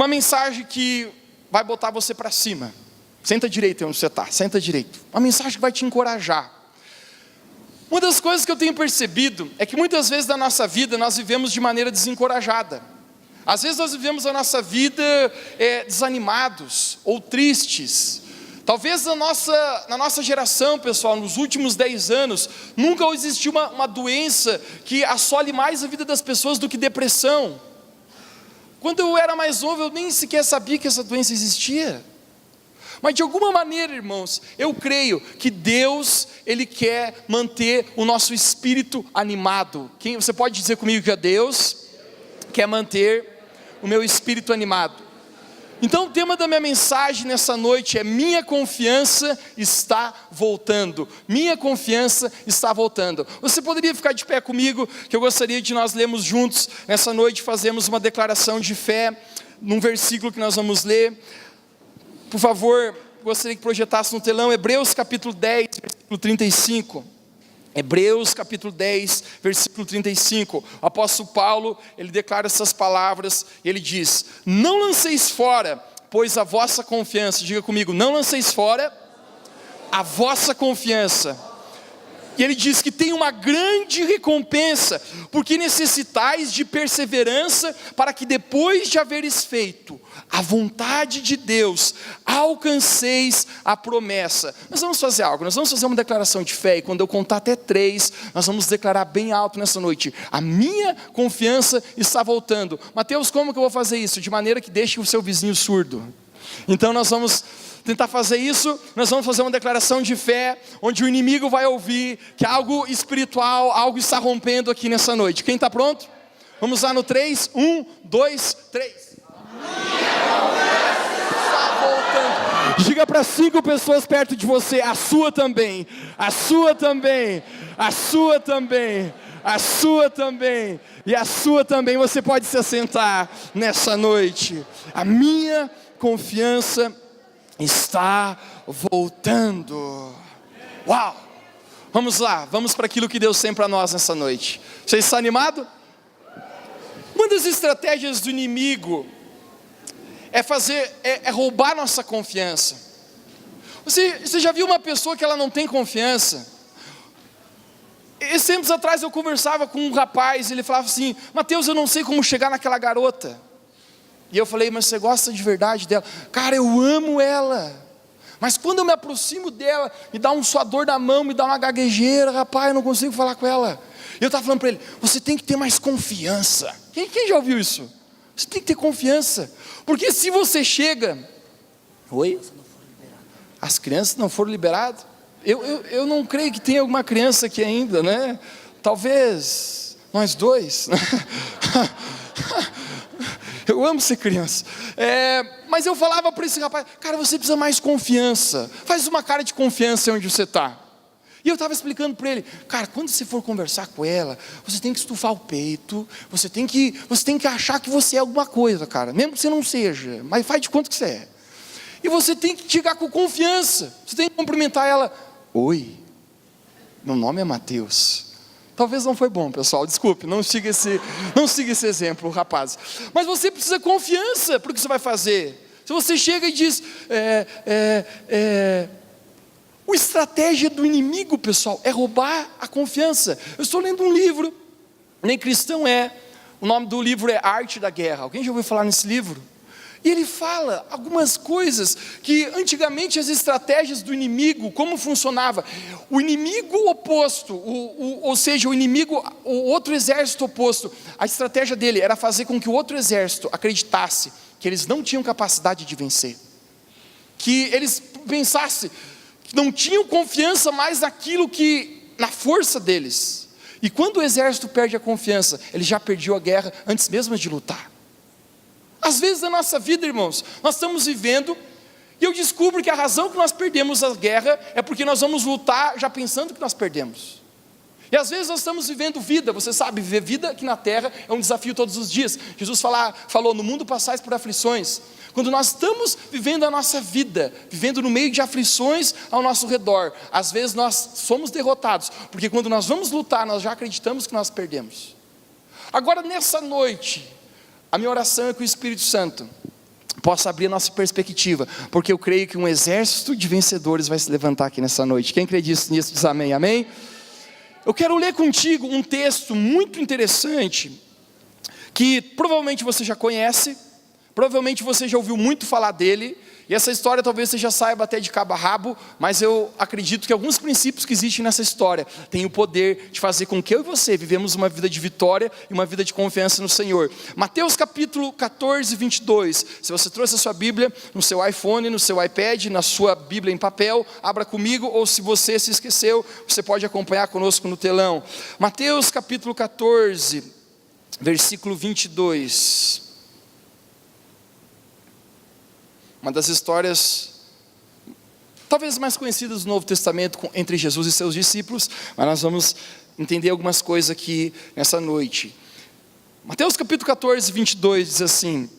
uma mensagem que vai botar você para cima. Senta direito onde você está, senta direito. Uma mensagem que vai te encorajar. Uma das coisas que eu tenho percebido é que muitas vezes na nossa vida nós vivemos de maneira desencorajada. Às vezes nós vivemos a nossa vida desanimados ou tristes. Talvez na nossa geração, pessoal, nos últimos 10 anos, nunca existiu uma doença que assole mais a vida das pessoas do que depressão. Quando eu era mais novo, eu nem sequer sabia que essa doença existia. Mas de alguma maneira, irmãos, eu creio que Deus, Ele quer manter o nosso espírito animado. Você pode dizer comigo que Deus quer manter o meu espírito animado? Então o tema da minha mensagem nessa noite é: minha confiança está voltando. Minha confiança está voltando. Você poderia ficar de pé comigo, que eu gostaria de nós lermos juntos nessa noite, fazemos uma declaração de fé, num versículo que nós vamos ler. Por favor, gostaria que projetasse no telão, Hebreus capítulo 10, versículo 35. Hebreus capítulo 10, versículo 35, o apóstolo Paulo, ele declara essas palavras, ele diz: não lanceis fora, pois a vossa confiança, diga comigo, não lanceis fora a vossa confiança. E ele diz que tem uma grande recompensa, porque necessitais de perseverança, para que depois de haveres feito a vontade de Deus, alcanceis a promessa. Nós vamos fazer algo, nós vamos fazer uma declaração de fé, e quando eu contar até 3, nós vamos declarar bem alto nessa noite: a minha confiança está voltando. Mateus, como que eu vou fazer isso? De maneira que deixe o seu vizinho surdo. Então nós vamos tentar fazer isso, nós vamos fazer uma declaração de fé, onde o inimigo vai ouvir que algo espiritual, algo está rompendo aqui nessa noite. Quem está pronto? Vamos lá no 3, 1, 2, 3. Está voltando. Diga para 5 pessoas perto de você: a sua também, a sua também, a sua também, a sua também, e a sua também. Você pode se assentar nessa noite. A minha confiança está voltando. Uau! Vamos lá, vamos para aquilo que Deus tem para nós nessa noite. Você está animado? Uma das estratégias do inimigo é roubar nossa confiança. Você já viu uma pessoa que ela não tem confiança? Esses tempos atrás eu conversava com um rapaz, ele falava assim: Mateus, eu não sei como chegar naquela garota. E eu falei: mas você gosta de verdade dela? Cara, eu amo ela, mas quando eu me aproximo dela, me dá um suador na mão, me dá uma gaguejeira, rapaz, eu não consigo falar com ela. E eu estava falando para ele: você tem que ter mais confiança. Quem já ouviu isso? Você tem que ter confiança, porque se você chega... Oi? As crianças não foram liberadas? Eu não creio que tenha alguma criança aqui ainda, né? Talvez nós dois. Eu amo ser criança. Mas eu falava para esse rapaz: cara, você precisa mais confiança. Faz uma cara de confiança onde você está. E eu estava explicando para ele: cara, quando você for conversar com ela, você tem que estufar o peito, você tem que achar que você é alguma coisa, cara, mesmo que você não seja, mas faz de conta que você é. E você tem que chegar com confiança, você tem que cumprimentar ela: oi, meu nome é Mateus. Talvez não foi bom, pessoal, desculpe, não siga esse exemplo, rapaz. Mas você precisa de confiança para o que você vai fazer. Se você chega e diz... A estratégia do inimigo, pessoal, é roubar a confiança. Eu estou lendo um livro, nem cristão é. O nome do livro é Arte da Guerra. Alguém já ouviu falar nesse livro? E ele fala algumas coisas que antigamente as estratégias do inimigo, como funcionava. O inimigo oposto, ou seja, o outro exército oposto, a estratégia dele era fazer com que o outro exército acreditasse que eles não tinham capacidade de vencer. Que eles pensassem que não tinham confiança mais na força deles. E quando o exército perde a confiança, ele já perdeu a guerra antes mesmo de lutar. Às vezes na nossa vida, irmãos, nós estamos vivendo, e eu descubro que a razão que nós perdemos a guerra é porque nós vamos lutar já pensando que nós perdemos. E às vezes nós estamos vivendo vida, você sabe, viver vida aqui na terra é um desafio todos os dias. Jesus falou: no mundo passais por aflições. Quando nós estamos vivendo a nossa vida, vivendo no meio de aflições ao nosso redor, às vezes nós somos derrotados, porque quando nós vamos lutar, nós já acreditamos que nós perdemos. Agora nessa noite, a minha oração é que o Espírito Santo, possa abrir a nossa perspectiva, porque eu creio que um exército de vencedores vai se levantar aqui nessa noite. Quem crê nisso diz amém, amém? Eu quero ler contigo um texto muito interessante, que provavelmente você já conhece, provavelmente você já ouviu muito falar dele, e essa história talvez você já saiba até de cabo a rabo, mas eu acredito que alguns princípios que existem nessa história têm o poder de fazer com que eu e você vivemos uma vida de vitória e uma vida de confiança no Senhor. Mateus capítulo 14, 22. Se você trouxe a sua Bíblia no seu iPhone, no seu iPad, na sua Bíblia em papel, abra comigo, ou se você se esqueceu, você pode acompanhar conosco no telão. Mateus capítulo 14, versículo 22. Uma das histórias talvez mais conhecidas do Novo Testamento entre Jesus e seus discípulos, mas nós vamos entender algumas coisas aqui nessa noite. Mateus capítulo 14, 22 diz assim: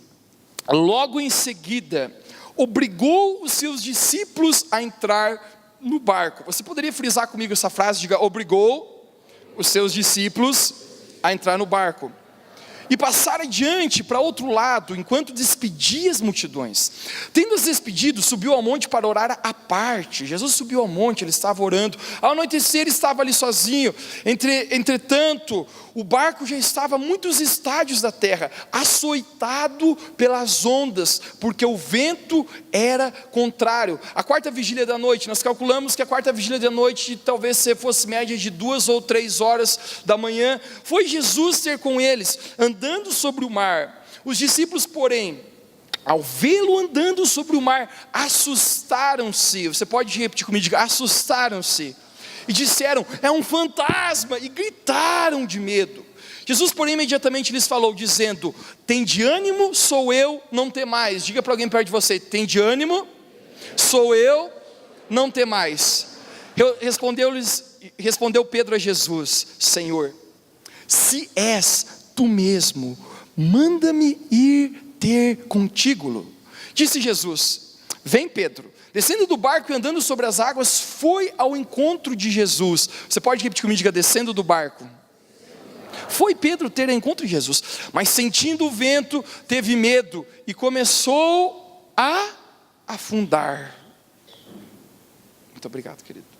logo em seguida, obrigou os seus discípulos a entrar no barco. Você poderia frisar comigo essa frase? Diga: obrigou os seus discípulos a entrar no barco e passar adiante para outro lado, enquanto despedia as multidões. Tendo-os despedido, subiu ao monte para orar à parte. Jesus subiu ao monte, ele estava orando. Ao anoitecer, ele estava ali sozinho. Entretanto, o barco já estava a muitos estádios da terra, açoitado pelas ondas, porque o vento era contrário. A quarta vigília da noite, nós calculamos que a quarta vigília da noite talvez fosse média de 2 ou 3 horas da manhã. Foi Jesus ter com eles, andando sobre o mar. Os discípulos, porém, ao vê-lo andando sobre o mar, assustaram-se. Você pode repetir comigo, diga: assustaram-se. E disseram: é um fantasma, e gritaram de medo. Jesus, porém, imediatamente lhes falou, dizendo: tende ânimo, sou eu, não temais. Diga para alguém perto de você: tende ânimo, sou eu, não temais. Respondeu Pedro a Jesus: Senhor, se és tu mesmo, manda-me ir ter contigo. Disse Jesus: vem, Pedro. Descendo do barco e andando sobre as águas, foi ao encontro de Jesus. Você pode repetir comigo, diga: descendo do barco. Foi Pedro ter encontro de Jesus, mas sentindo o vento, teve medo e começou a afundar. Muito obrigado, querido.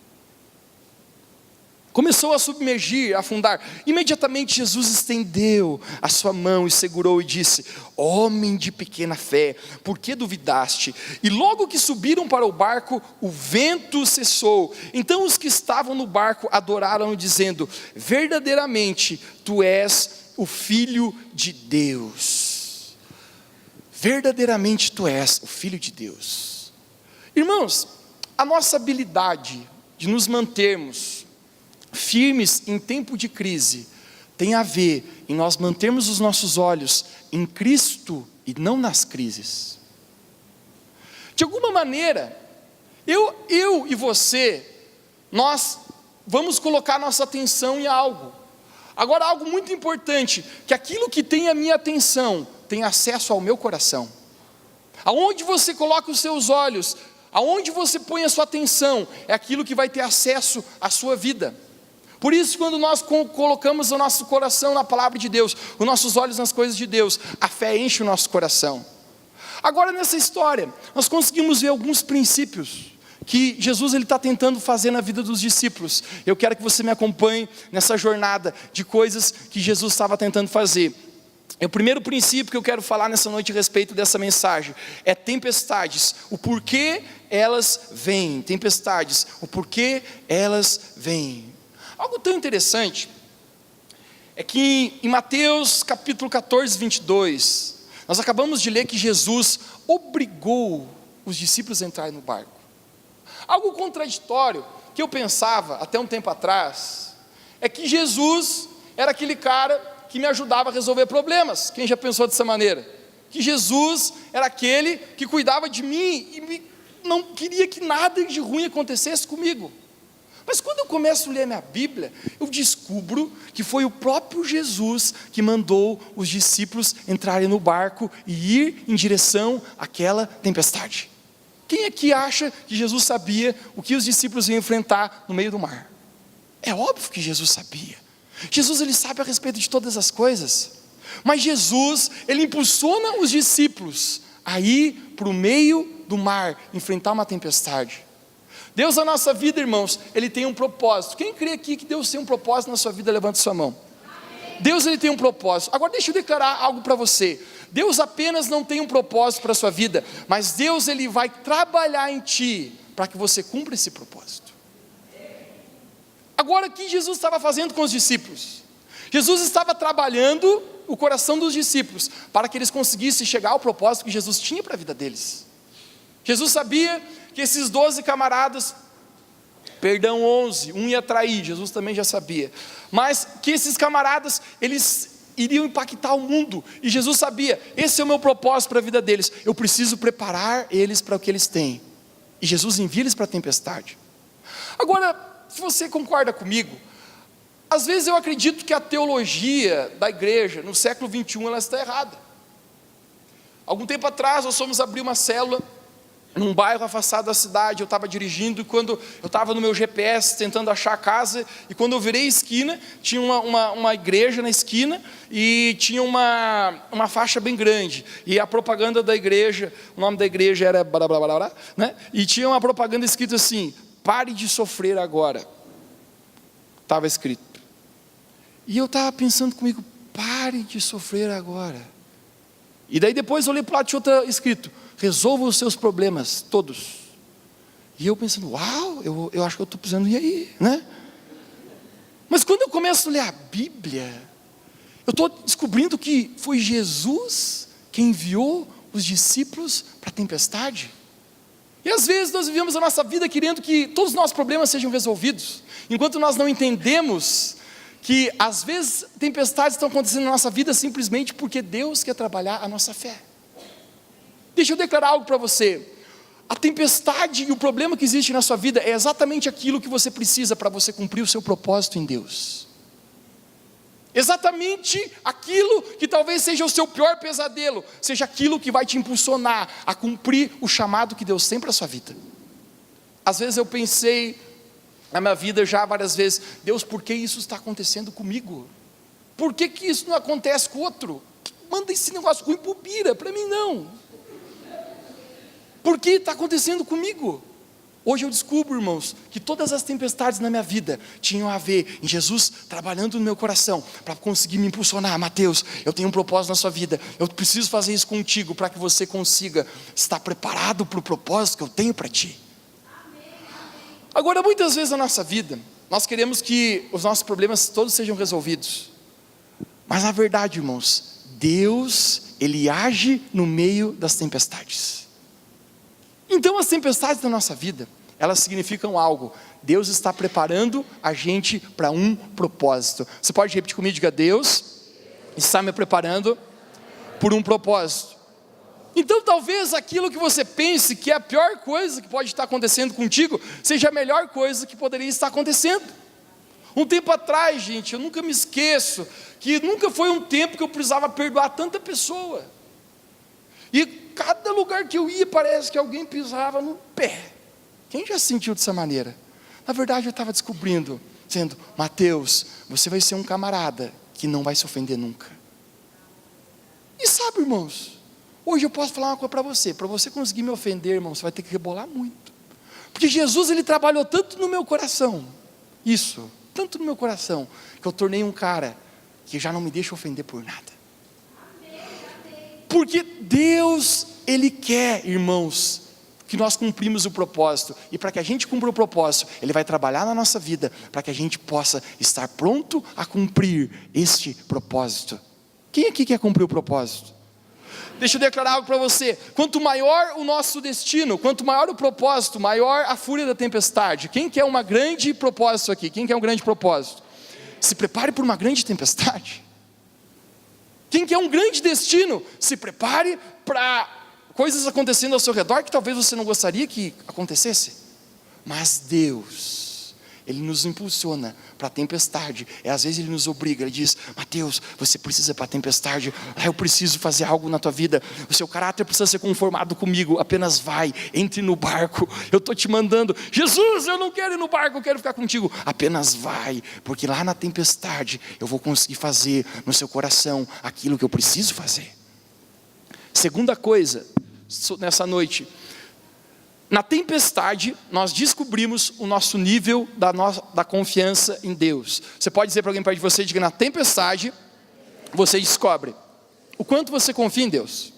Começou a submergir, a afundar. Imediatamente Jesus estendeu a sua mão e segurou e disse: homem de pequena fé, por que duvidaste? E logo que subiram para o barco, o vento cessou. Então os que estavam no barco adoraram, dizendo: verdadeiramente tu és o Filho de Deus. Verdadeiramente tu és o Filho de Deus. Irmãos, a nossa habilidade de nos mantermos firmes em tempo de crise tem a ver em nós mantermos os nossos olhos em Cristo e não nas crises. De alguma maneira, eu e você, nós vamos colocar nossa atenção em algo. Agora, algo muito importante, que aquilo que tem a minha atenção tem acesso ao meu coração. Aonde você coloca os seus olhos, aonde você põe a sua atenção, é aquilo que vai ter acesso à sua vida. Por isso, quando nós colocamos o nosso coração na palavra de Deus, os nossos olhos nas coisas de Deus, a fé enche o nosso coração. Agora, nessa história, nós conseguimos ver alguns princípios que Jesus está tentando fazer na vida dos discípulos. Eu quero que você me acompanhe nessa jornada de coisas que Jesus estava tentando fazer. O primeiro princípio que eu quero falar nessa noite a respeito dessa mensagem é tempestades, o porquê elas vêm. Tempestades, o porquê elas vêm. Algo tão interessante é que em Mateus capítulo 14, 22, nós acabamos de ler que Jesus obrigou os discípulos a entrar no barco. Algo contraditório que eu pensava até um tempo atrás é que Jesus era aquele cara que me ajudava a resolver problemas. Quem já pensou dessa maneira? Que Jesus era aquele que cuidava de mim e não queria que nada de ruim acontecesse comigo. Mas quando eu começo a ler a minha Bíblia, eu descubro que foi o próprio Jesus que mandou os discípulos entrarem no barco e ir em direção àquela tempestade. Quem aqui acha que Jesus sabia o que os discípulos iam enfrentar no meio do mar? É óbvio que Jesus sabia. Jesus, ele sabe a respeito de todas as coisas. Mas Jesus, ele impulsiona os discípulos a ir para o meio do mar, enfrentar uma tempestade. Deus na nossa vida, irmãos, Ele tem um propósito. Quem crê aqui que Deus tem um propósito na sua vida, levante sua mão. Deus, Ele tem um propósito. Agora deixa eu declarar algo para você. Deus apenas não tem um propósito para a sua vida, mas Deus, Ele vai trabalhar em ti, para que você cumpra esse propósito. Agora, o que Jesus estava fazendo com os discípulos? Jesus estava trabalhando o coração dos discípulos, para que eles conseguissem chegar ao propósito que Jesus tinha para a vida deles. Jesus sabia que esses 12 camaradas, 11, um ia trair, Jesus também já sabia, mas que esses camaradas, eles iriam impactar o mundo, e Jesus sabia, esse é o meu propósito para a vida deles, eu preciso preparar eles para o que eles têm, e Jesus envia eles para a tempestade. Agora, se você concorda comigo, às vezes eu acredito que a teologia da igreja, no século 21, ela está errada. Algum tempo atrás, nós fomos abrir uma célula, num bairro afastado da cidade. Eu estava dirigindo, e quando eu estava no meu GPS, tentando achar a casa, e quando eu virei a esquina, tinha uma igreja na esquina, e tinha uma faixa bem grande, e a propaganda da igreja, o nome da igreja era blá, blá, blá, blá, né? E tinha uma propaganda escrita assim: pare de sofrer agora, estava escrito. E eu estava pensando comigo, pare de sofrer agora. E daí depois eu olhei para o lado, tinha outra escrito: resolva os seus problemas, todos. E eu pensando, uau, eu acho que eu estou precisando ir aí, né? Mas quando eu começo a ler a Bíblia, eu estou descobrindo que foi Jesus quem enviou os discípulos para a tempestade. E às vezes nós vivemos a nossa vida querendo que todos os nossos problemas sejam resolvidos, enquanto nós não entendemos que às vezes tempestades estão acontecendo na nossa vida simplesmente porque Deus quer trabalhar a nossa fé. Deixa eu declarar algo para você. A tempestade e o problema que existe na sua vida é exatamente aquilo que você precisa para você cumprir o seu propósito em Deus. Exatamente aquilo que talvez seja o seu pior pesadelo, seja aquilo que vai te impulsionar a cumprir o chamado que Deus tem para a sua vida. Às vezes eu pensei na minha vida já várias vezes, Deus, por que isso está acontecendo comigo? Por que isso não acontece com o outro? Manda esse negócio ruim pro Bira, para mim não. Por que está acontecendo comigo? Hoje eu descubro, irmãos, que todas as tempestades na minha vida tinham a ver em Jesus trabalhando no meu coração, para conseguir me impulsionar. Mateus, eu tenho um propósito na sua vida, eu preciso fazer isso contigo, para que você consiga estar preparado para o propósito que eu tenho para ti. Agora, muitas vezes na nossa vida, nós queremos que os nossos problemas todos sejam resolvidos, mas na verdade, irmãos, Deus, Ele age no meio das tempestades. Então as tempestades da nossa vida, elas significam algo. Deus está preparando a gente para um propósito. Você pode repetir comigo? Diga: Deus está me preparando por um propósito. Então talvez aquilo que você pense que é a pior coisa que pode estar acontecendo contigo, seja a melhor coisa que poderia estar acontecendo. Um tempo atrás, gente, eu nunca me esqueço, que nunca foi um tempo que eu precisava perdoar tanta pessoa. E cada lugar que eu ia, parece que alguém pisava no pé. Quem já se sentiu dessa maneira? Na verdade eu estava descobrindo, dizendo: Mateus, você vai ser um camarada que não vai se ofender nunca. E sabe, irmãos, hoje eu posso falar uma coisa para você conseguir me ofender, irmão, você vai ter que rebolar muito. Porque Jesus, Ele trabalhou tanto no meu coração, tanto no meu coração, que eu tornei um cara que já não me deixa ofender por nada. Porque Deus, Ele quer, irmãos, que nós cumprimos o propósito, e para que a gente cumpra o propósito, Ele vai trabalhar na nossa vida, para que a gente possa estar pronto a cumprir este propósito. Quem aqui quer cumprir o propósito? Deixa eu declarar algo para você: quanto maior o nosso destino, quanto maior o propósito, maior a fúria da tempestade. Quem quer um grande propósito aqui? Quem quer um grande propósito? Se prepare por uma grande tempestade. Quem quer um grande destino, se prepare para coisas acontecendo ao seu redor que talvez você não gostaria que acontecesse. Mas Deus, Ele nos impulsiona para a tempestade. Às vezes Ele nos obriga, Ele diz: Mateus, você precisa ir para a tempestade. Eu preciso fazer algo na tua vida. O seu caráter precisa ser conformado comigo. Apenas vai, entre no barco. Eu estou te mandando. Jesus, eu não quero ir no barco, eu quero ficar contigo. Apenas vai, porque lá na tempestade eu vou conseguir fazer no seu coração aquilo que eu preciso fazer. Segunda coisa, nessa noite. Na tempestade, nós descobrimos o nosso nível da confiança em Deus. Você pode dizer para alguém perto de você, diga, na tempestade, você descobre o quanto você confia em Deus.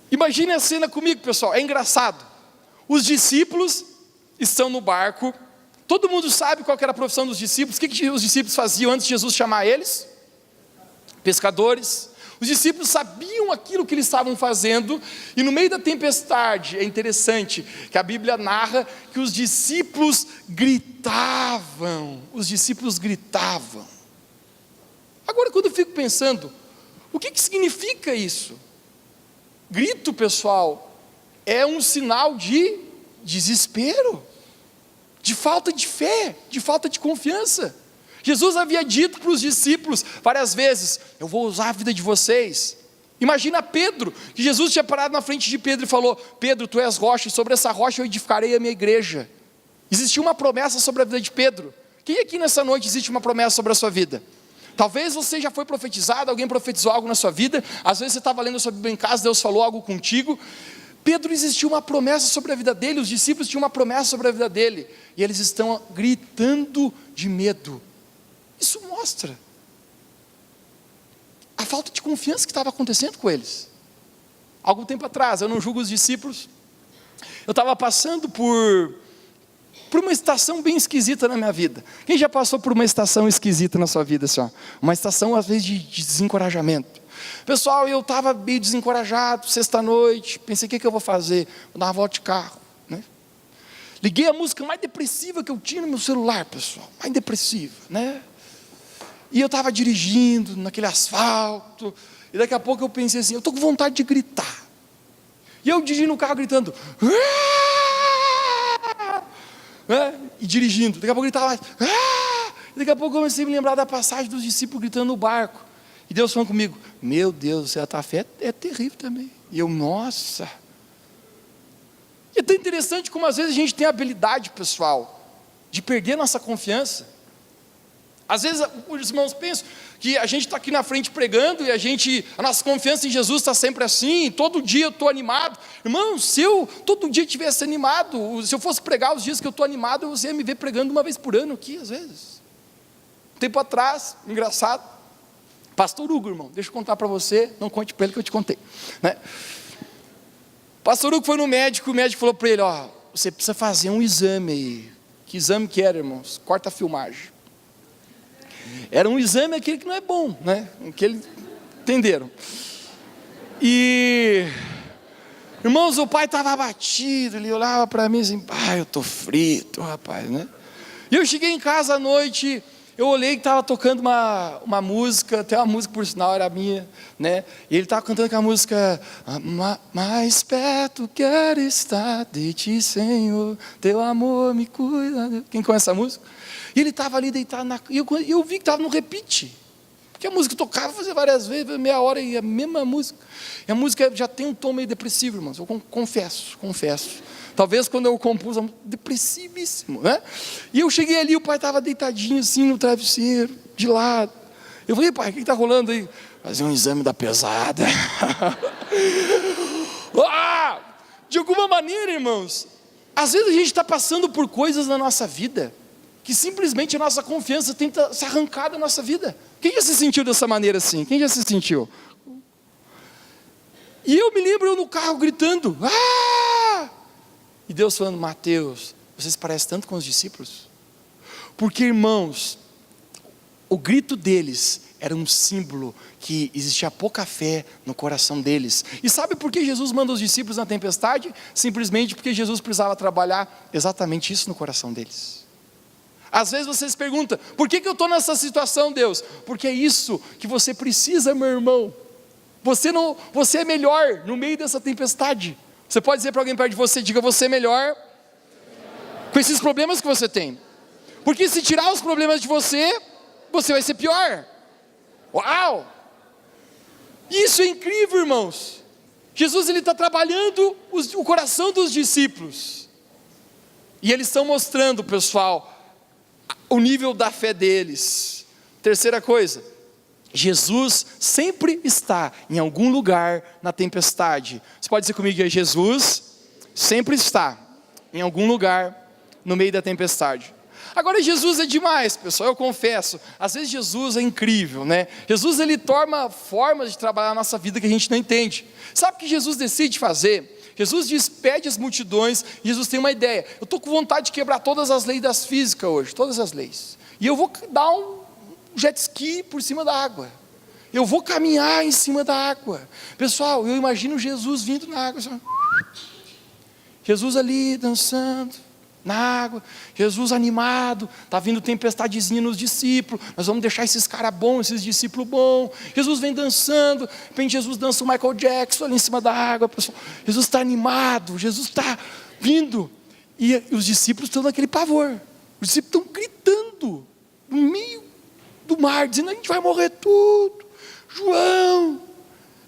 Imagine a cena comigo, pessoal, é engraçado. Os discípulos estão no barco, todo mundo sabe qual era a profissão dos discípulos. O que os discípulos faziam antes de Jesus chamar eles? Pescadores. Os discípulos sabiam aquilo que eles estavam fazendo, e no meio da tempestade, é interessante que a Bíblia narra que os discípulos gritavam. Agora, quando eu fico pensando, o que significa isso? Grito, pessoal, é um sinal de desespero, de falta de fé, de falta de confiança. Jesus havia dito para os discípulos várias vezes, eu vou usar a vida de vocês. Imagina Pedro, que Jesus tinha parado na frente de Pedro e falou, Pedro, tu és rocha, e sobre essa rocha eu edificarei a minha igreja. Existia uma promessa sobre a vida de Pedro. Quem aqui nessa noite existe uma promessa sobre a sua vida? Talvez você já foi profetizado, alguém profetizou algo na sua vida, às vezes você estava lendo a sua Bíblia em casa, Deus falou algo contigo. Pedro, existiu uma promessa sobre a vida dele, os discípulos tinham uma promessa sobre a vida dele, e eles estão gritando de medo. Isso mostra a falta de confiança que estava acontecendo com eles. Algum tempo atrás, eu não julgo os discípulos, eu estava passando por uma estação bem esquisita na minha vida. Quem já passou por uma estação esquisita na sua vida? Assim, ó? Uma estação às vezes de desencorajamento. Pessoal, eu estava meio desencorajado, sexta-noite, pensei, o que eu vou fazer? Vou dar uma volta de carro, né? Liguei a música mais depressiva que eu tinha no meu celular, pessoal, mais depressiva, né? E eu estava dirigindo naquele asfalto, e daqui a pouco eu pensei assim, eu estou com vontade de gritar. E eu dirigindo o carro gritando, né? E dirigindo, daqui a pouco eu gritava mais, e daqui a pouco eu comecei a me lembrar da passagem dos discípulos gritando no barco. E Deus falando comigo, meu Deus, a tua fé é terrível também. E eu, nossa. E é tão interessante como às vezes a gente tem a habilidade, pessoal, de perder nossa confiança. Às vezes os irmãos pensam que a gente está aqui na frente pregando e a nossa confiança em Jesus está sempre assim, todo dia eu estou animado. Irmão, se eu todo dia estivesse animado, se eu fosse pregar os dias que eu estou animado, você ia me ver pregando uma vez por ano aqui, às vezes. Um tempo atrás, engraçado, Pastor Hugo, irmão, deixa eu contar para você, não conte para ele que eu te contei, né? Pastor Hugo foi no médico, o médico falou para ele, ó, você precisa fazer um exame aí. Que exame que era, irmãos? Corta a filmagem. Era um exame aquele que não é bom, né? Aquele, entenderam? E, irmãos, o pai estava abatido, ele olhava para mim assim, pai, eu estou frito, rapaz, né? E eu cheguei em casa à noite, eu olhei que estava tocando uma música, até uma música por sinal era minha, né? E ele estava cantando aquela música, mais perto quero estar de ti, Senhor, teu amor me cuida. Quem conhece essa música? E ele estava ali deitado e eu vi que estava no repeat, porque a música tocava, fazia várias vezes, meia hora e a mesma música. E a música já tem um tom meio depressivo, irmãos, eu confesso. Talvez quando eu compus, depressivíssimo, né? E eu cheguei ali, o pai estava deitadinho assim no travesseiro, de lado. Eu falei, pai, o que está rolando aí? Fazer um exame da pesada. De alguma maneira, irmãos, às vezes a gente está passando por coisas na nossa vida, que simplesmente a nossa confiança tenta se arrancar da nossa vida. Quem já se sentiu dessa maneira assim? Quem já se sentiu? E eu me lembro, eu no carro gritando, e Deus falando, Mateus, vocês parecem tanto com os discípulos, porque irmãos, o grito deles era um símbolo que existia pouca fé no coração deles. E sabe por que Jesus manda os discípulos na tempestade? Simplesmente porque Jesus precisava trabalhar exatamente isso no coração deles. Às vezes você se pergunta, por que eu estou nessa situação, Deus? Porque é isso que você precisa, meu irmão. Você é melhor no meio dessa tempestade. Você pode dizer para alguém perto de você, diga, você é melhor com esses problemas que você tem. Porque se tirar os problemas de você, você vai ser pior. Uau! Isso é incrível, irmãos. Jesus está trabalhando o coração dos discípulos. E eles estão mostrando, pessoal, o nível da fé deles. Terceira coisa, Jesus sempre está em algum lugar na tempestade. Você pode dizer comigo que Jesus sempre está em algum lugar no meio da tempestade. Agora Jesus é demais, pessoal, eu confesso. Às vezes Jesus é incrível, né? Jesus, ele toma formas de trabalhar a nossa vida que a gente não entende. Sabe o que Jesus decide fazer? Jesus despede as multidões. Jesus tem uma ideia: eu estou com vontade de quebrar todas as leis das físicas hoje, todas as leis, e eu vou dar um jet ski por cima da água. Eu vou caminhar em cima da água. Pessoal, eu imagino Jesus vindo na água assim. Jesus ali dançando na água, Jesus animado, está vindo tempestadezinha nos discípulos, nós vamos deixar esses caras bons, esses discípulos bons. Jesus vem dançando, de repente Jesus dança o Michael Jackson ali em cima da água, pessoal. Jesus está animado, Jesus está vindo, e os discípulos estão naquele pavor, os discípulos estão gritando, no meio do mar, dizendo: a gente vai morrer tudo, João,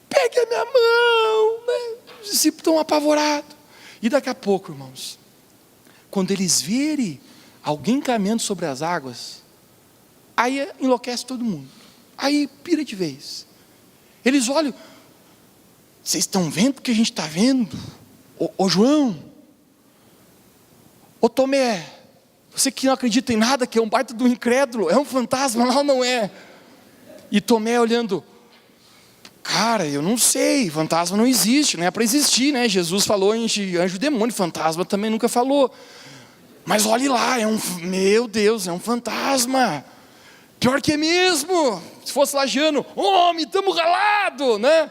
pegue a minha mão, né? Os discípulos estão apavorados, e daqui a pouco, irmãos, quando eles verem alguém caminhando sobre as águas, aí enlouquece todo mundo, aí pira de vez. Eles olham: vocês estão vendo o que a gente está vendo? Ô João, ô Tomé, você que não acredita em nada, que é um baita do incrédulo, é um fantasma lá ou não é? E Tomé olhando: cara, eu não sei, fantasma não existe, não é para existir, né? Jesus falou em anjo demônio, fantasma também nunca falou. Mas olhe lá, meu Deus, é um fantasma. Pior que é mesmo. Se fosse lagiano, homem, estamos ralados, né?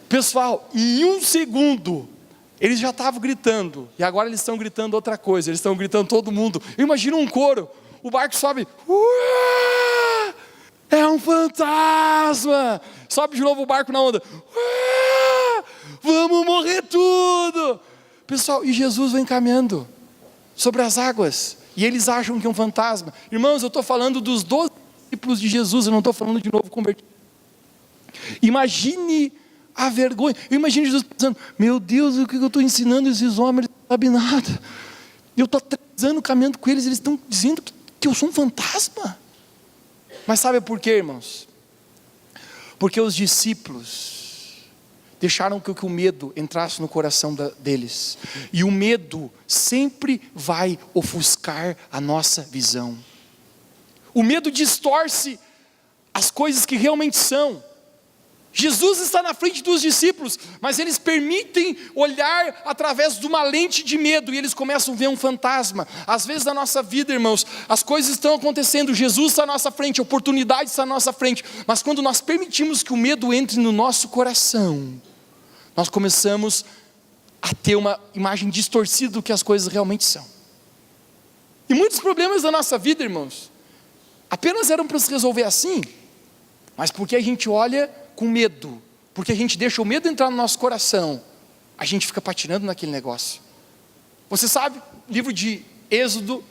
Pessoal, em um segundo, eles já estavam gritando, e agora eles estão gritando outra coisa, eles estão gritando todo mundo. Eu imagino um coro, o barco sobe, é um fantasma. Sobe de novo o barco na onda, vamos morrer tudo. Pessoal, e Jesus vem caminhando sobre as águas, e eles acham que é um fantasma. Irmãos, eu estou falando dos 12 discípulos de Jesus, eu não estou falando de novo convertido. Imagine a vergonha. Eu imagino Jesus pensando: meu Deus, o que eu estou ensinando esses homens? Eles não sabem nada. Eu estou há 3 anos caminhando com eles, eles estão dizendo que eu sou um fantasma. Mas sabe por quê, irmãos? Porque os discípulos deixaram que o medo entrasse no coração deles. E o medo sempre vai ofuscar a nossa visão. O medo distorce as coisas que realmente são. Jesus está na frente dos discípulos, mas eles permitem olhar através de uma lente de medo, e eles começam a ver um fantasma. Às vezes na nossa vida, irmãos, as coisas estão acontecendo, Jesus está à nossa frente, a oportunidade está à nossa frente, mas quando nós permitimos que o medo entre no nosso coração, nós começamos a ter uma imagem distorcida do que as coisas realmente são. E muitos problemas da nossa vida, irmãos, apenas eram para se resolver assim, mas porque a gente olha com medo, porque a gente deixa o medo entrar no nosso coração, a gente fica patinando naquele negócio. Você sabe, livro de Êxodo,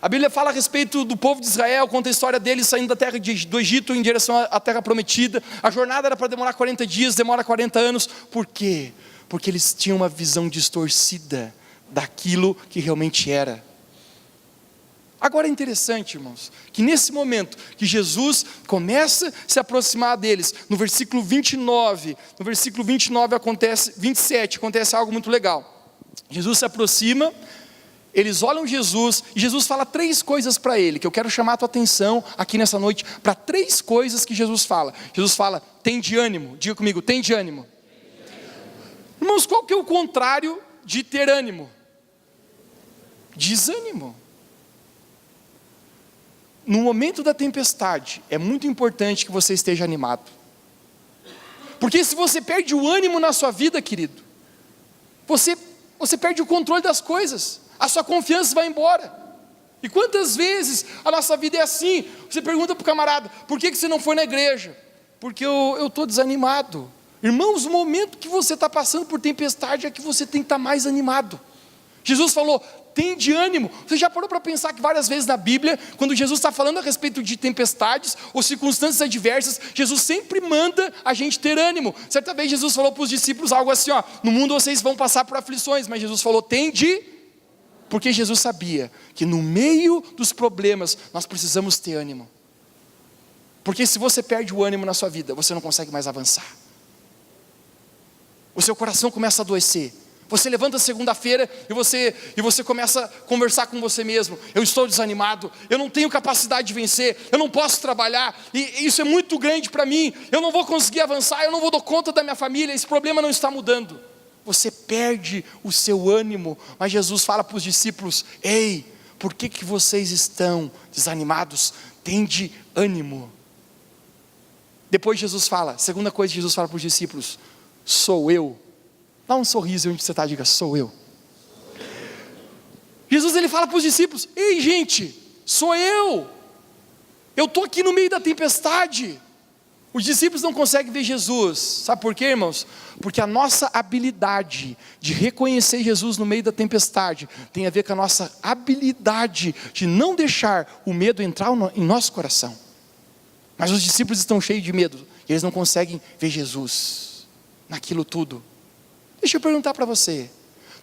a Bíblia fala a respeito do povo de Israel, conta a história deles saindo da terra do Egito em direção à terra prometida. A jornada era para demorar 40 dias, demora 40 anos. Por quê? Porque eles tinham uma visão distorcida daquilo que realmente era. Agora é interessante, irmãos, que nesse momento que Jesus começa a se aproximar deles, no versículo 29 acontece, 27, acontece algo muito legal. Jesus se aproxima, eles olham Jesus, e Jesus fala 3 coisas para ele, que eu quero chamar a tua atenção aqui nessa noite, para 3 coisas que Jesus fala. Jesus fala: tem de ânimo, diga comigo, tem de ânimo. Irmãos, qual que é o contrário de ter ânimo? Desânimo. No momento da tempestade, é muito importante que você esteja animado. Porque se você perde o ânimo na sua vida, querido, você perde o controle das coisas, a sua confiança vai embora. E quantas vezes a nossa vida é assim? Você pergunta para o camarada: por que você não foi na igreja? Porque eu estou desanimado. Irmãos, o momento que você está passando por tempestade é que você tem que estar mais animado. Jesus falou: tem de ânimo. Você já parou para pensar que várias vezes na Bíblia, quando Jesus está falando a respeito de tempestades ou circunstâncias adversas, Jesus sempre manda a gente ter ânimo. Certa vez Jesus falou para os discípulos algo assim: ó, no mundo vocês vão passar por aflições, mas Jesus falou: tem de... Porque Jesus sabia que no meio dos problemas nós precisamos ter ânimo. Porque se você perde o ânimo na sua vida, você não consegue mais avançar. O seu coração começa a adoecer. Você levanta segunda-feira e você começa a conversar com você mesmo. Eu estou desanimado, eu não tenho capacidade de vencer, eu não posso trabalhar, e isso é muito grande para mim, eu não vou conseguir avançar, eu não vou dar conta da minha família, esse problema não está mudando. Você perde o seu ânimo, mas Jesus fala para os discípulos: ei, por que vocês estão desanimados? Tende ânimo. Depois Jesus fala, segunda coisa que Jesus fala para os discípulos: sou eu. Dá um sorriso onde você está, diga: sou eu. Jesus ele fala para os discípulos: ei gente, sou eu. Eu estou aqui no meio da tempestade. Os discípulos não conseguem ver Jesus. Sabe por quê, irmãos? Porque a nossa habilidade de reconhecer Jesus no meio da tempestade tem a ver com a nossa habilidade de não deixar o medo entrar em nosso coração. Mas os discípulos estão cheios de medo e eles não conseguem ver Jesus naquilo tudo. Deixa eu perguntar para você,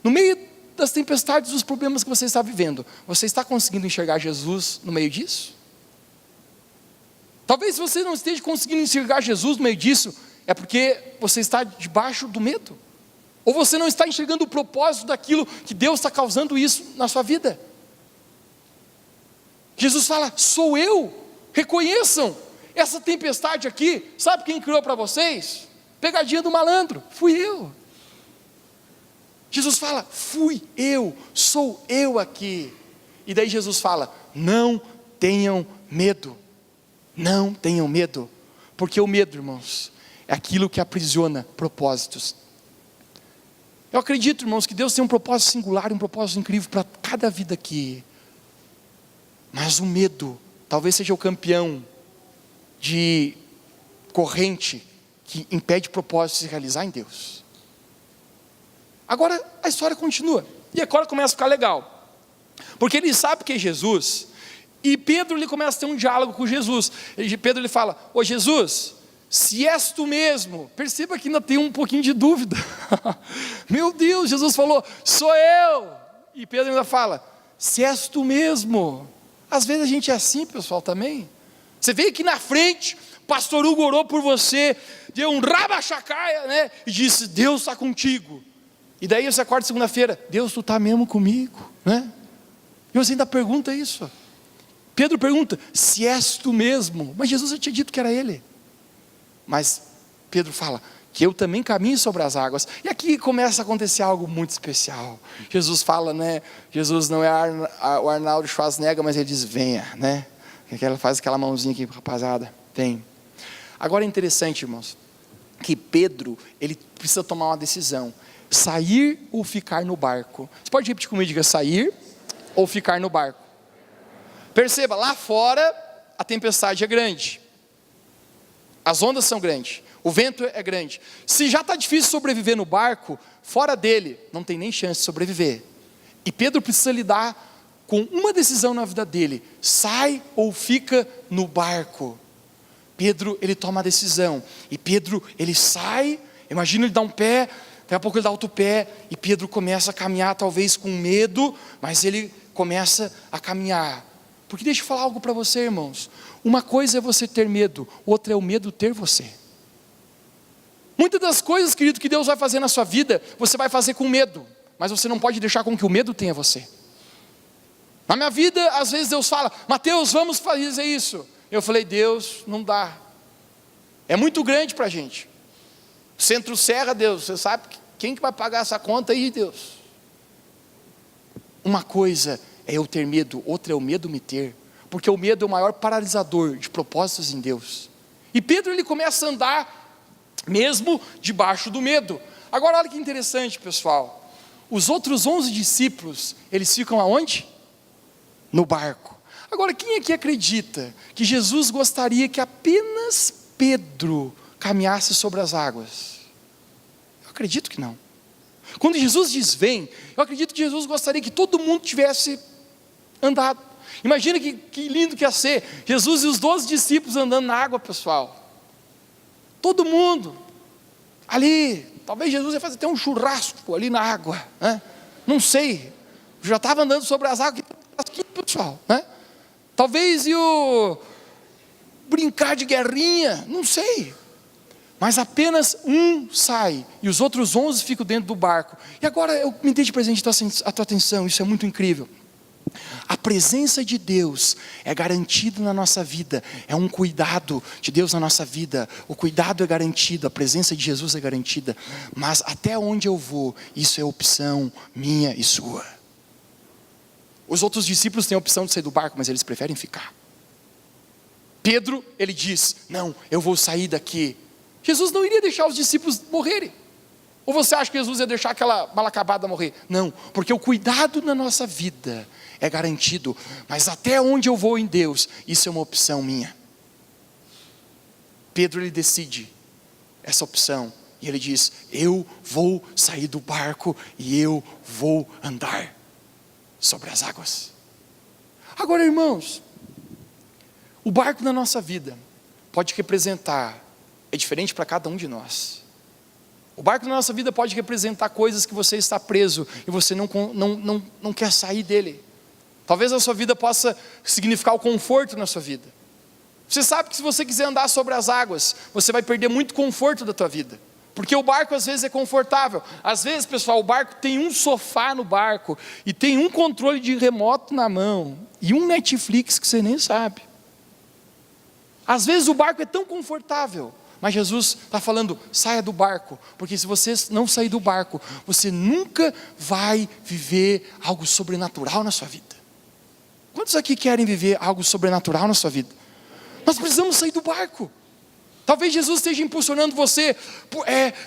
no meio das tempestades, dos problemas que você está vivendo, você está conseguindo enxergar Jesus no meio disso? Talvez você não esteja conseguindo enxergar Jesus no meio disso, é porque você está debaixo do medo, ou você não está enxergando o propósito daquilo que Deus está causando isso na sua vida. Jesus fala: sou eu, reconheçam essa tempestade aqui. Sabe quem criou para vocês? Pegadinha do malandro, fui eu. Jesus fala: fui eu, sou eu aqui. E daí Jesus fala: não tenham medo. Não tenham medo. Porque o medo, irmãos, é aquilo que aprisiona propósitos. Eu acredito, irmãos, que Deus tem um propósito singular, um propósito incrível para cada vida aqui. Mas o medo talvez seja o campeão de corrente que impede propósitos de se realizar em Deus. Agora a história continua, e agora começa a ficar legal, porque ele sabe que é Jesus, e Pedro ele começa a ter um diálogo com Jesus. Pedro ele fala: ô Jesus, se és tu mesmo, perceba que ainda tem um pouquinho de dúvida. Meu Deus, Jesus falou: sou eu, e Pedro ainda fala: se és tu mesmo. Às vezes a gente é assim, pessoal, também. Você veio aqui na frente, pastor Hugo orou por você, deu um rabachacaia, né, e disse: Deus está contigo. E daí você acorda segunda-feira: Deus, tu está mesmo comigo, né? E você ainda pergunta isso. Pedro pergunta: se és tu mesmo? Mas Jesus já tinha dito que era ele. Mas Pedro fala que eu também caminho sobre as águas. E aqui começa a acontecer algo muito especial. Jesus fala, né? Jesus não é o Arnaldo Schwarzenegger, mas ele diz: venha, né? Ela faz aquela mãozinha aqui, rapaziada, tem. Agora é interessante, irmãos, que Pedro, ele precisa tomar uma decisão: sair ou ficar no barco. Você pode repetir comigo, diga: sair ou ficar no barco. Perceba, lá fora a tempestade é grande, as ondas são grandes, o vento é grande. Se já está difícil sobreviver no barco, fora dele não tem nem chance de sobreviver. E Pedro precisa lidar com uma decisão na vida dele: sai ou fica no barco. Pedro ele toma a decisão, e Pedro ele sai. Imagina ele dar um pé, daqui a pouco ele dá outro pé, e Pedro começa a caminhar, talvez com medo, mas ele começa a caminhar. Porque deixa eu falar algo para você, irmãos, uma coisa é você ter medo, outra é o medo ter você. Muitas das coisas, querido, que Deus vai fazer na sua vida, você vai fazer com medo, mas você não pode deixar com que o medo tenha você. Na minha vida, às vezes Deus fala: Mateus, vamos fazer isso. Eu falei: Deus, não dá, é muito grande para a gente. Centro-Serra, Deus, você sabe quem que vai pagar essa conta aí, Deus? Uma coisa é eu ter medo, outra é o medo me ter. Porque o medo é o maior paralisador de propósitos em Deus. E Pedro ele começa a andar mesmo debaixo do medo. Agora olha que interessante, pessoal. Os outros 11 discípulos, eles ficam aonde? No barco. Agora, quem aqui acredita que Jesus gostaria que apenas Pedro caminhasse sobre as águas? Eu acredito que não. Quando Jesus diz vem, eu acredito que Jesus gostaria que todo mundo tivesse andado. Imagina que lindo que ia ser Jesus e os 12 discípulos andando na água, pessoal. Todo mundo ali. Talvez Jesus ia fazer até um churrasco ali na água, né? Não sei, já estava andando sobre as águas aqui, pessoal, né? Talvez brincar de guerrinha, não sei. Mas apenas um sai e os outros 11 ficam dentro do barco. E agora eu me dei de presente a tua atenção, isso é muito incrível. A presença de Deus é garantida na nossa vida, é um cuidado de Deus na nossa vida. O cuidado é garantido, a presença de Jesus é garantida. Mas até onde eu vou, isso é opção minha e sua. Os outros discípulos têm a opção de sair do barco, mas eles preferem ficar. Pedro, ele diz, não, eu vou sair daqui. Jesus não iria deixar os discípulos morrerem. Ou você acha que Jesus ia deixar aquela bala acabada morrer? Não, porque o cuidado na nossa vida é garantido. Mas até onde eu vou em Deus, isso é uma opção minha. Pedro, ele decide essa opção. E ele diz, eu vou sair do barco e eu vou andar sobre as águas. Agora, irmãos, o barco na nossa vida pode representar, é diferente para cada um de nós. O barco na nossa vida pode representar coisas que você está preso e você não quer sair dele. Talvez a sua vida possa significar o conforto na sua vida. Você sabe que se você quiser andar sobre as águas, você vai perder muito conforto da tua vida. Porque o barco às vezes é confortável. Às vezes, pessoal, o barco tem um sofá no barco e tem um controle de remoto na mão e um Netflix que você nem sabe. Às vezes o barco é tão confortável, mas Jesus está falando, saia do barco, porque se você não sair do barco, você nunca vai viver algo sobrenatural na sua vida. Quantos aqui querem viver algo sobrenatural na sua vida? Nós precisamos sair do barco. Talvez Jesus esteja impulsionando você,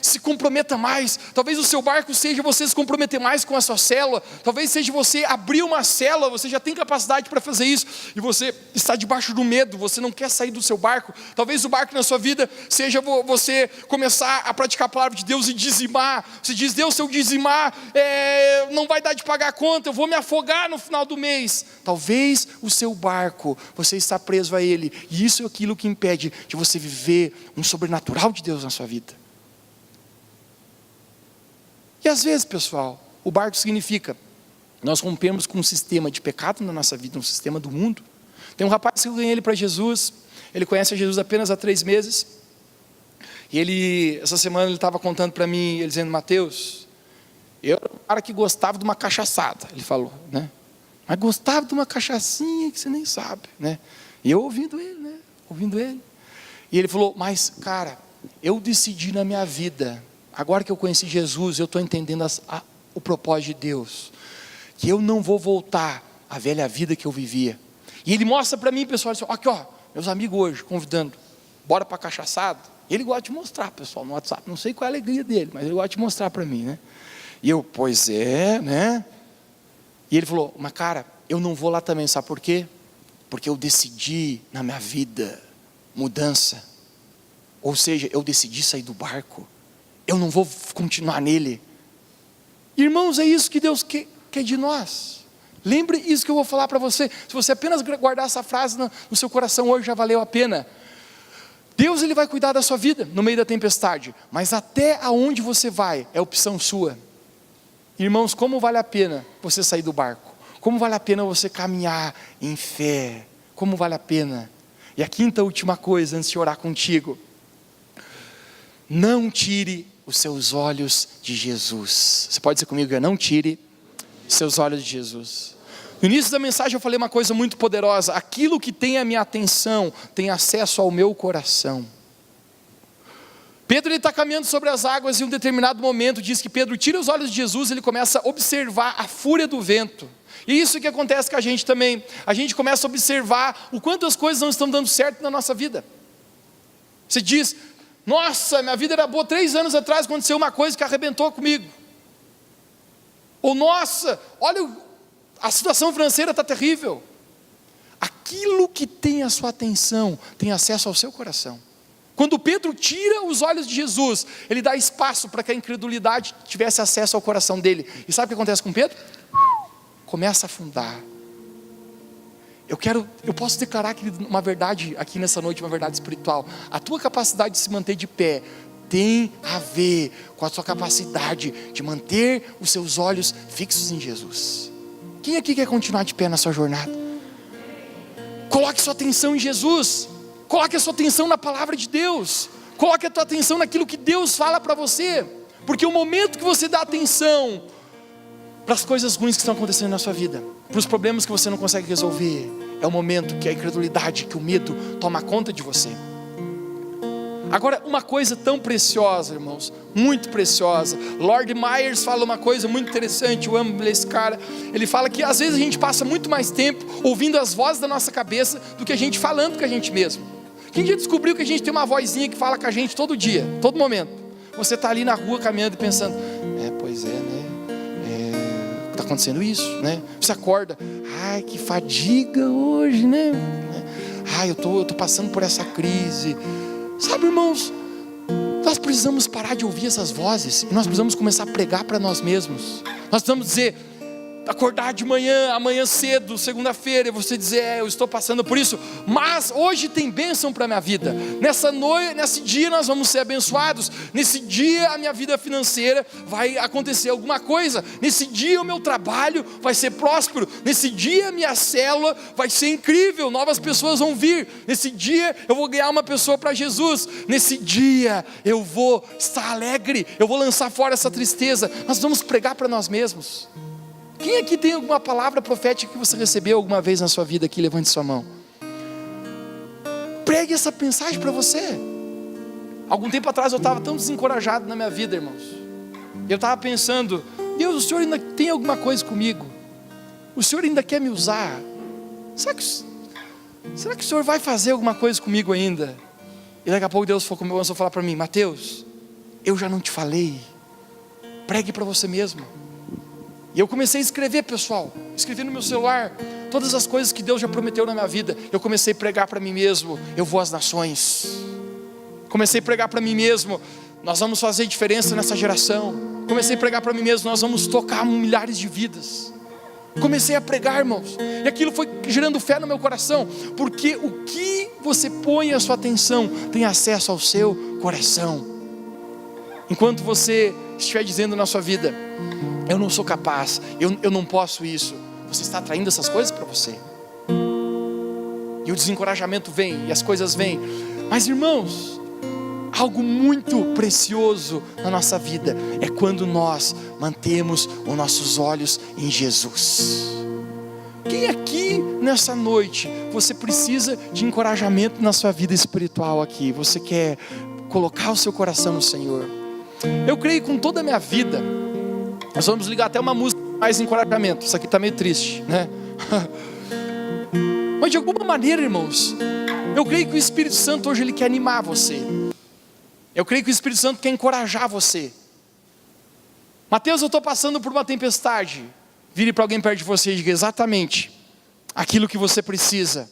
se comprometa mais. Talvez o seu barco seja você se comprometer mais com a sua célula. Talvez seja você abrir uma célula, você já tem capacidade para fazer isso. E você está debaixo do medo, você não quer sair do seu barco. Talvez o barco na sua vida seja você começar a praticar a palavra de Deus e dizimar. Você diz, Deus, se eu dizimar, não vai dar de pagar a conta, eu vou me afogar no final do mês. Talvez o seu barco, você está preso a ele. E isso é aquilo que impede de você viver um sobrenatural de Deus na sua vida. E às vezes, pessoal, o barco significa nós rompemos com um sistema de pecado na nossa vida, um sistema do mundo. Tem um rapaz que eu ganhei ele para Jesus, ele conhece a Jesus apenas há 3 meses, e essa semana ele estava contando para mim, ele dizendo, Mateus, eu era um cara que gostava de uma cachaçada, ele falou, né? Mas gostava de uma cachaçinha que você nem sabe, né? E eu ouvindo ele, né? Ouvindo ele. E ele falou, mas cara, eu decidi na minha vida, agora que eu conheci Jesus, eu estou entendendo o propósito de Deus, que eu não vou voltar à velha vida que eu vivia. E ele mostra para mim, pessoal, assim, aqui ó, meus amigos hoje, convidando, bora para cachaçada. Ele gosta de mostrar, pessoal, no WhatsApp, não sei qual é a alegria dele, mas ele gosta de mostrar para mim, né? E eu, pois é, né? E ele falou, mas cara, eu não vou lá também, sabe por quê? Porque eu decidi na minha vida, mudança, ou seja, eu decidi sair do barco, eu não vou continuar nele. Irmãos, é isso que Deus quer de nós. Lembre isso que eu vou falar para você. Se você apenas guardar essa frase no seu coração hoje, já valeu a pena. Deus, Ele vai cuidar da sua vida no meio da tempestade, mas até aonde você vai é opção sua. Irmãos, como vale a pena você sair do barco? Como vale a pena você caminhar em fé? Como vale a pena? E a quinta última coisa, antes de orar contigo, não tire os seus olhos de Jesus. Você pode dizer comigo, não tire seus olhos de Jesus. No início da mensagem eu falei uma coisa muito poderosa, aquilo que tem a minha atenção, tem acesso ao meu coração. Pedro está caminhando sobre as águas e em um determinado momento diz que Pedro tira os olhos de Jesus e ele começa a observar a fúria do vento. E isso que acontece com a gente também, a gente começa a observar o quanto as coisas não estão dando certo na nossa vida. Você diz, nossa, minha vida era boa, 3 anos atrás aconteceu uma coisa que arrebentou comigo. Ou nossa, olha, a situação financeira está terrível. Aquilo que tem a sua atenção, tem acesso ao seu coração. Quando Pedro tira os olhos de Jesus, ele dá espaço para que a incredulidade tivesse acesso ao coração dele. E sabe o que acontece com Pedro? Começa a afundar. Eu posso declarar que uma verdade aqui nessa noite, uma verdade espiritual. A tua capacidade de se manter de pé tem a ver com a sua capacidade de manter os seus olhos fixos em Jesus. Quem aqui quer continuar de pé na sua jornada? Coloque sua atenção em Jesus. Coloque a sua atenção na palavra de Deus. Coloque a tua atenção naquilo que Deus fala para você. Porque o momento que você dá atenção para as coisas ruins que estão acontecendo na sua vida, para os problemas que você não consegue resolver, é o momento que a incredulidade, que o medo toma conta de você. Agora, uma coisa tão preciosa, irmãos, muito preciosa. Lord Myers fala uma coisa muito interessante, eu amo esse cara. Ele fala que às vezes a gente passa muito mais tempo ouvindo as vozes da nossa cabeça do que a gente falando com a gente mesmo. Quem já descobriu que a gente tem uma vozinha que fala com a gente todo dia, todo momento? Você está ali na rua caminhando e pensando, pois é, né? Está acontecendo isso, né? Você acorda, ai, que fadiga hoje, né? Ai, eu tô passando por essa crise. Sabe, irmãos, nós precisamos parar de ouvir essas vozes e nós precisamos começar a pregar para nós mesmos. Nós precisamos dizer, acordar de manhã, amanhã cedo, segunda-feira, e você dizer, eu estou passando por isso, mas hoje tem bênção para a minha vida. Nessa noite, nesse dia nós vamos ser abençoados. Nesse dia a minha vida financeira vai acontecer alguma coisa. Nesse dia o meu trabalho vai ser próspero. Nesse dia a minha célula vai ser incrível, novas pessoas vão vir. Nesse dia eu vou ganhar uma pessoa para Jesus. Nesse dia eu vou estar alegre, eu vou lançar fora essa tristeza. Nós vamos pregar para nós mesmos. Quem aqui tem alguma palavra profética que você recebeu alguma vez na sua vida aqui? Levante sua mão. Pregue essa mensagem para você. Algum tempo atrás eu estava tão desencorajado na minha vida, irmãos. Eu estava pensando, Deus, o Senhor ainda tem alguma coisa comigo? O Senhor ainda quer me usar? Será que o Senhor vai fazer alguma coisa comigo ainda? E daqui a pouco Deus começou a falar para mim, Mateus, eu já não te falei. Pregue para você mesmo. E eu comecei a escrever, pessoal, escrevi no meu celular todas as coisas que Deus já prometeu na minha vida. Eu comecei a pregar para mim mesmo, eu vou às nações. Comecei a pregar para mim mesmo, nós vamos fazer diferença nessa geração. Comecei a pregar para mim mesmo, nós vamos tocar milhares de vidas. Comecei a pregar, irmãos, e aquilo foi gerando fé no meu coração, porque o que você põe a sua atenção tem acesso ao seu coração. Enquanto você estiver dizendo na sua vida, eu não sou capaz, eu não posso isso, você está atraindo essas coisas para você. E o desencorajamento vem, e as coisas vêm. Mas irmãos, algo muito precioso na nossa vida é quando nós mantemos os nossos olhos em Jesus. Quem aqui nessa noite, você precisa de encorajamento na sua vida espiritual aqui? Você quer colocar o seu coração no Senhor? Eu creio com toda a minha vida. Nós vamos ligar até uma música mais encorajamento. Isso aqui está meio triste, né? Mas de alguma maneira, irmãos, eu creio que o Espírito Santo hoje ele quer animar você. Eu creio que o Espírito Santo quer encorajar você. Mateus, eu estou passando por uma tempestade. Vire para alguém perto de você e diga exatamente aquilo que você precisa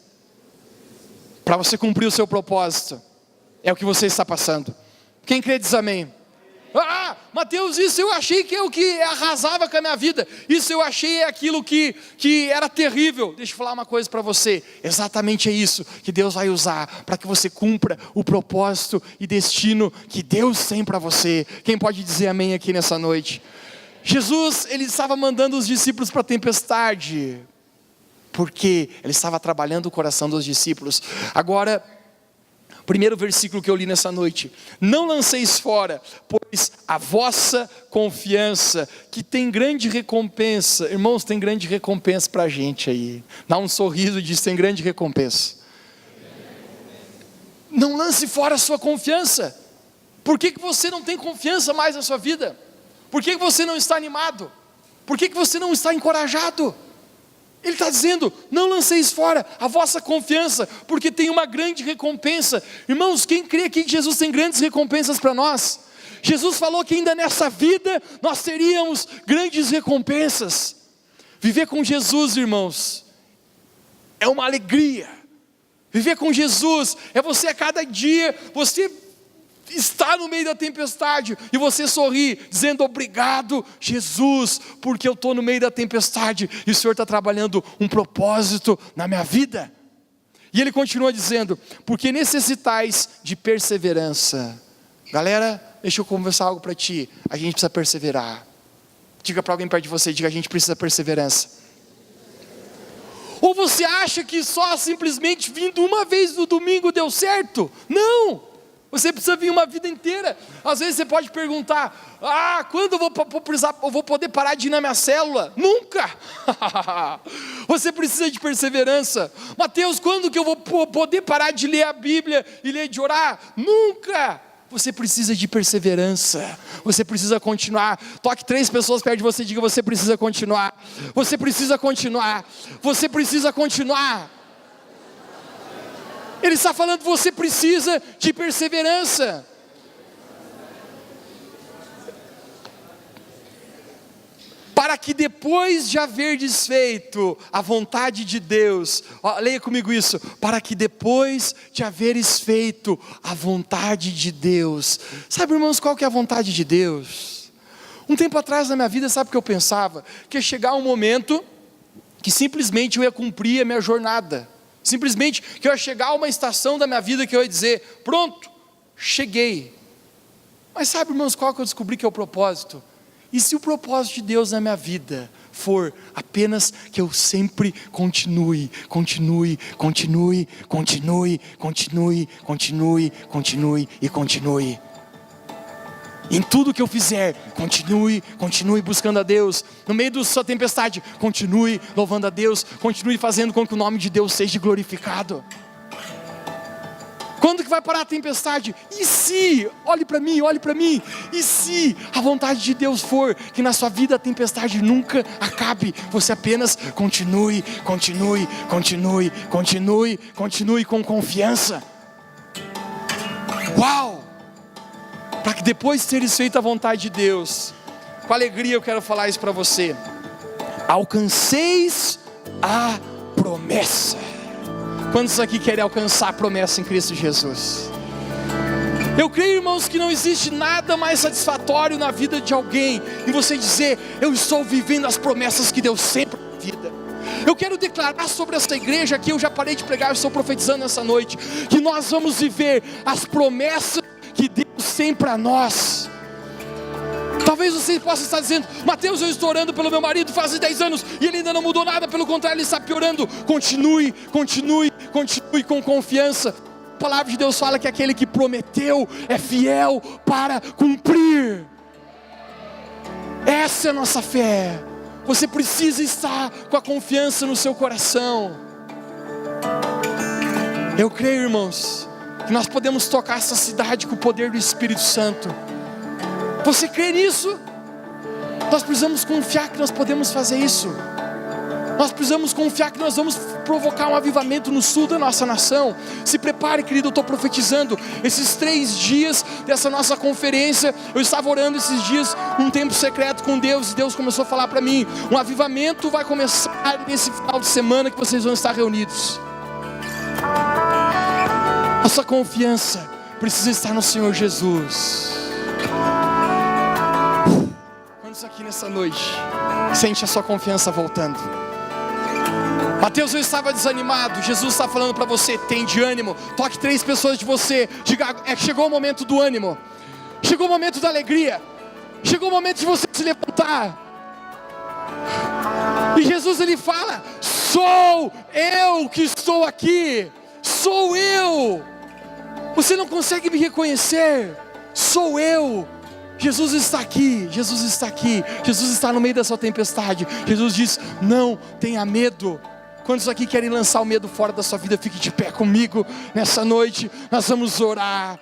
para você cumprir o seu propósito. É o que você está passando. Quem crê diz amém. Mateus, isso eu achei que é o que arrasava com a minha vida. Isso eu achei é aquilo que era terrível. Deixa eu falar uma coisa para você. Exatamente é isso que Deus vai usar para que você cumpra o propósito e destino que Deus tem para você. Quem pode dizer amém aqui nessa noite? Jesus, ele estava mandando os discípulos para a tempestade, porque ele estava trabalhando o coração dos discípulos. Agora, primeiro versículo que eu li nessa noite: não lanceis fora, pois a vossa confiança, que tem grande recompensa. Irmãos, tem grande recompensa para a gente aí. Dá um sorriso e diz, tem grande recompensa. Não lance fora a sua confiança. Por que você não tem confiança mais na sua vida? Por que você não está animado? Por que você não está encorajado? Ele está dizendo, não lanceis fora a vossa confiança, porque tem uma grande recompensa. Irmãos, quem crê aqui que Jesus tem grandes recompensas para nós? Jesus falou que ainda nessa vida nós teríamos grandes recompensas. Viver com Jesus, irmãos, é uma alegria. Viver com Jesus é você a cada dia, você está no meio da tempestade e você sorri, dizendo obrigado Jesus, porque eu estou no meio da tempestade e o Senhor está trabalhando um propósito na minha vida. E ele continua dizendo, porque necessitais de perseverança. Galera, deixa eu conversar algo para ti, a gente precisa perseverar. Diga para alguém perto de você, diga, a gente precisa de perseverança. Ou você acha que só simplesmente vindo uma vez no domingo deu certo? Não! Você precisa vir uma vida inteira. Às vezes você pode perguntar: quando eu vou poder parar de ir na minha célula? Nunca! Você precisa de perseverança. Mateus, quando que eu vou poder parar de ler a Bíblia e de orar? Nunca! Você precisa de perseverança. Você precisa continuar. Toque 3 pessoas perto de você e diga: você precisa continuar. Você precisa continuar. Você precisa continuar. Ele está falando: você precisa de perseverança. Para que depois de haver desfeito a vontade de Deus, leia comigo isso, para que depois de haveres feito a vontade de Deus. Sabe, irmãos, qual que é a vontade de Deus? Um tempo atrás na minha vida, sabe o que eu pensava? Que ia chegar um momento que simplesmente eu ia cumprir a minha jornada. Simplesmente que eu ia chegar a uma estação da minha vida que eu ia dizer: pronto, cheguei. Mas sabe, irmãos, qual que eu descobri que é o propósito? E se o propósito de Deus na minha vida for apenas que eu sempre continue em tudo que eu fizer, continue buscando a Deus. No meio da sua tempestade, continue louvando a Deus, continue fazendo com que o nome de Deus seja glorificado. Quando que vai parar a tempestade? E se, olhe para mim, e se a vontade de Deus for que na sua vida a tempestade nunca acabe, você apenas continue com confiança. Uau! Para que depois de teres feito a vontade de Deus, com alegria eu quero falar isso para você: alcanceis a promessa. Quantos aqui querem alcançar a promessa em Cristo Jesus? Eu creio, irmãos, que não existe nada mais satisfatório na vida de alguém em você dizer: eu estou vivendo as promessas que Deus sempre na vida. Eu quero declarar sobre essa igreja aqui, eu já parei de pregar, eu estou profetizando essa noite, que nós vamos viver as promessas que Deus tem para nós. Talvez você possa estar dizendo: Mateus, eu estou orando pelo meu marido faz 10 anos e ele ainda não mudou nada, pelo contrário, ele está piorando. Continue com confiança. A palavra de Deus fala que aquele que prometeu é fiel para cumprir. Essa é a nossa fé. Você precisa estar com a confiança no seu coração. Eu creio, irmãos, que nós podemos tocar essa cidade com o poder do Espírito Santo. Você crê nisso? Nós precisamos confiar que nós podemos fazer isso. Nós precisamos confiar que nós vamos provocar um avivamento no sul da nossa nação. Se prepare, querido, eu estou profetizando. Esses 3 dias dessa nossa conferência, eu estava orando esses dias, um tempo secreto com Deus, e Deus começou a falar para mim: um avivamento vai começar nesse final de semana que vocês vão estar reunidos. Nossa confiança precisa estar no Senhor Jesus. Quantos aqui nessa noite sente a sua confiança voltando? Mateus, eu estava desanimado. Jesus está falando para você: tem de ânimo. Toque 3 pessoas de você, diga: chegou o momento do ânimo, chegou o momento da alegria, chegou o momento de você se levantar. E Jesus, ele fala: sou eu que estou aqui, sou eu. Você não consegue me reconhecer? Sou eu. Jesus está aqui, Jesus está aqui, Jesus está no meio da sua tempestade. Jesus diz: não tenha medo. Quantos aqui querem lançar o medo fora da sua vida? Fique de pé comigo nessa noite, nós vamos orar.